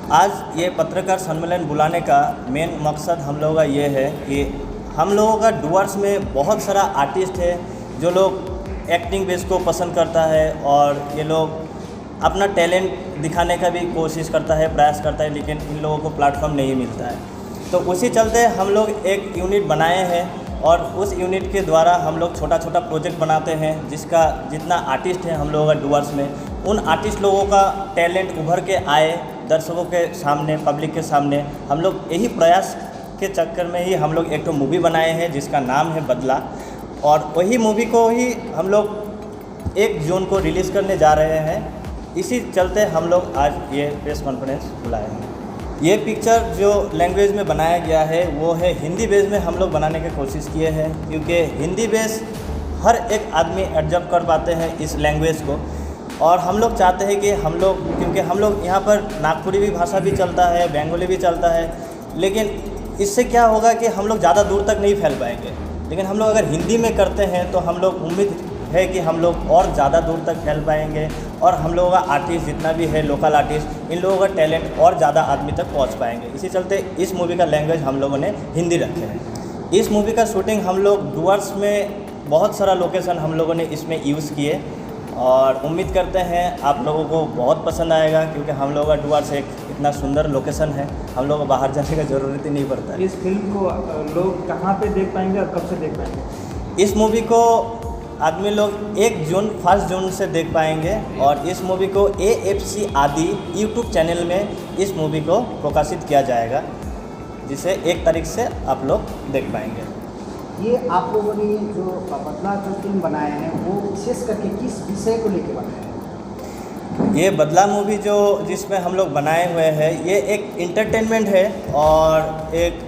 आज ये पत्रकार सम्मेलन बुलाने का मेन मकसद हम लोगों का ये है कि हम लोगों का डुअर्स में बहुत सारा आर्टिस्ट है जो लोग एक्टिंग बेस को पसंद करता है और ये लोग अपना टैलेंट दिखाने का भी कोशिश करता है, प्रयास करता है, लेकिन इन लोगों को प्लेटफॉर्म नहीं मिलता है। तो उसी चलते हम लोग एक यूनिट बनाए हैं और उस यूनिट के द्वारा हम लोग छोटा छोटा प्रोजेक्ट बनाते हैं जिसका जितना आर्टिस्ट है हम लोगों का डुअर्स में, उन आर्टिस्ट लोगों का टैलेंट उभर के आए दर्शकों के सामने, पब्लिक के सामने। हम लोग यही प्रयास के चक्कर में ही हम लोग एक तो मूवी बनाए हैं जिसका नाम है बदला, और वही मूवी को ही हम लोग 1 जून को रिलीज़ करने जा रहे हैं। इसी चलते हम लोग आज ये प्रेस कॉन्फ्रेंस बुलाए हैं। ये पिक्चर जो लैंग्वेज में बनाया गया है वो है हिंदी बेस में हम लोग बनाने की कोशिश किए हैं, क्योंकि हिंदी बेस हर एक आदमी एडजस्ट कर पाते हैं इस लैंग्वेज को। और हम लोग चाहते हैं कि हम लोग, क्योंकि हम लोग यहाँ पर नागपुरी भी भाषा भी चलता है, बंगाली भी चलता है, लेकिन इससे क्या होगा कि हम लोग ज़्यादा दूर तक नहीं फैल पाएंगे। लेकिन हम लोग अगर हिंदी में करते हैं तो हम लोग उम्मीद है कि हम लोग और ज़्यादा दूर तक फैल पाएंगे और हम लोगों का आर्टिस्ट जितना भी है, लोकल आर्टिस्ट, इन लोगों का टैलेंट और ज़्यादा आदमी तक पहुंच पाएंगे। इसी चलते इस मूवी का लैंग्वेज हम लोगों ने हिंदी रखे हैं। इस मूवी का शूटिंग हम लोग डुअर्स में बहुत सारा लोकेशन हम लोगों ने इसमें यूज़ किए और उम्मीद करते हैं आप लोगों को बहुत पसंद आएगा, क्योंकि हम लोगों का डुअर्स एक इतना सुंदर लोकेशन है, हम लोगों को बाहर जाने का ज़रूरत ही नहीं पड़ता। इस फिल्म को लोग कहाँ पे देख पाएंगे और कब से देख पाएंगे? इस मूवी को आदमी लोग 1 जून से देख पाएंगे और इस मूवी को AFC आदि यूट्यूब चैनल में इस मूवी को प्रकाशित किया जाएगा, जिसे 1 तारीख से आप लोग देख पाएंगे। ये आप लोगों ने जो बदला जो फिल्म बनाए हैं वो विशेष करके किस विषय को लेकर बनाए हैं? ये बदला मूवी जो जिसमें हम लोग बनाए हुए हैं ये एक इंटरटेनमेंट है और एक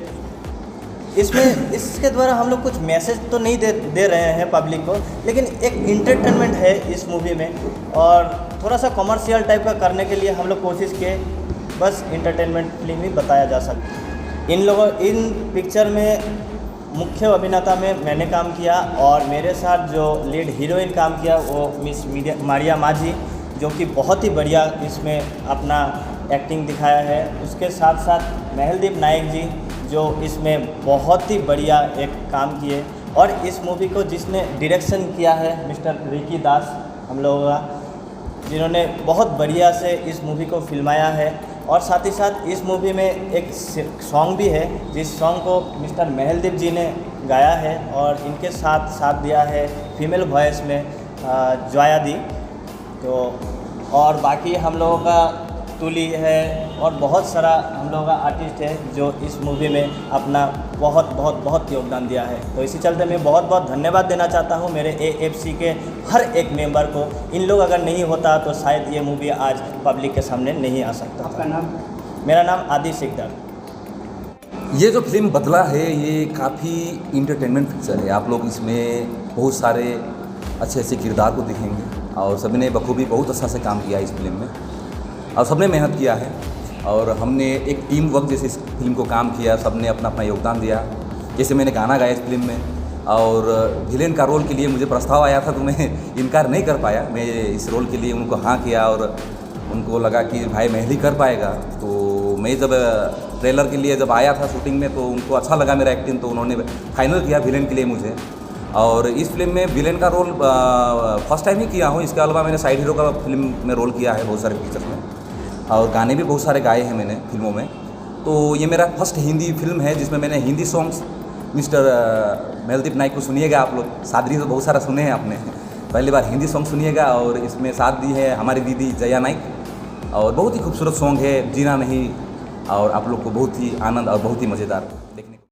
इसमें इसके द्वारा हम लोग कुछ मैसेज तो नहीं दे रहे हैं पब्लिक को, लेकिन एक इंटरटेनमेंट है इस मूवी में और थोड़ा सा कमर्शियल टाइप का करने के लिए हम लोग कोशिश किए, बस इंटरटेनमेंट फिल्म ही बताया जा सकता है। इन पिक्चर में मुख्य अभिनेता में मैंने काम किया और मेरे साथ जो लीड हीरोइन काम किया वो मिस मारिया माझी, जो कि बहुत ही बढ़िया इसमें अपना एक्टिंग दिखाया है। उसके साथ साथ महलदीप नायक जी जो इसमें बहुत ही बढ़िया एक काम किए, और इस मूवी को जिसने डायरेक्शन किया है मिस्टर रिकी दास हम लोगों का, जिन्होंने बहुत बढ़िया से इस मूवी को फिल्माया है। और साथ ही साथ इस मूवी में एक सॉन्ग भी है जिस सॉन्ग को मिस्टर महलदीप जी ने गाया है और इनके साथ दिया है फीमेल वॉइस में जया दी। तो और बाकी हम लोगों का तुली है और बहुत सारा हम लोगों का आर्टिस्ट है जो इस मूवी में अपना बहुत योगदान दिया है। तो इसी चलते मैं बहुत धन्यवाद देना चाहता हूँ मेरे AFC के हर एक मेंबर को। इन लोग अगर नहीं होता तो शायद ये मूवी आज पब्लिक के सामने नहीं आ सकता। आपका नाम? मेरा नाम आदि सिकदर। ये जो फिल्म बदला है ये काफ़ी इंटरटेनमेंट पिक्चर है। आप लोग इसमें बहुत सारे अच्छे किरदार को देखेंगे और सभी ने बखूबी बहुत अच्छा से काम किया इस फिल्म में और सबने मेहनत किया है और हमने एक टीम वर्क जैसे इस फिल्म को काम किया, सबने अपना योगदान दिया। जैसे मैंने गाना गाया इस फिल्म में और विलेन का रोल के लिए मुझे प्रस्ताव आया था तो मैं इनकार नहीं कर पाया। मैं इस रोल के लिए उनको हाँ किया और उनको लगा कि भाई महल ही कर पाएगा। तो मैं जब ट्रेलर के लिए जब आया था शूटिंग में तो उनको अच्छा लगा मेरा एक्टिंग, तो उन्होंने फाइनल किया विलेन के लिए मुझे। और इस फिल्म में विलेन का रोल फर्स्ट टाइम ही किया हूँ। इसके अलावा मैंने साइड हीरो का फिल्म में रोल किया है बहुत सारे पिक्चर्स में और गाने भी बहुत सारे गाए हैं मैंने फिल्मों में। तो ये मेरा फर्स्ट हिंदी फिल्म है जिसमें मैंने हिंदी सॉन्ग्स मिस्टर महलदीप नायक को सुनिएगा आप लोग। सादरी तो बहुत सारा सुने हैं आपने, पहली बार हिंदी सॉन्ग सुनिएगा। और इसमें साथ दी है हमारी दीदी जया नायक और बहुत ही खूबसूरत सॉन्ग है जीना नहीं, और आप लोग को बहुत ही आनंद और बहुत ही मज़ेदार देखने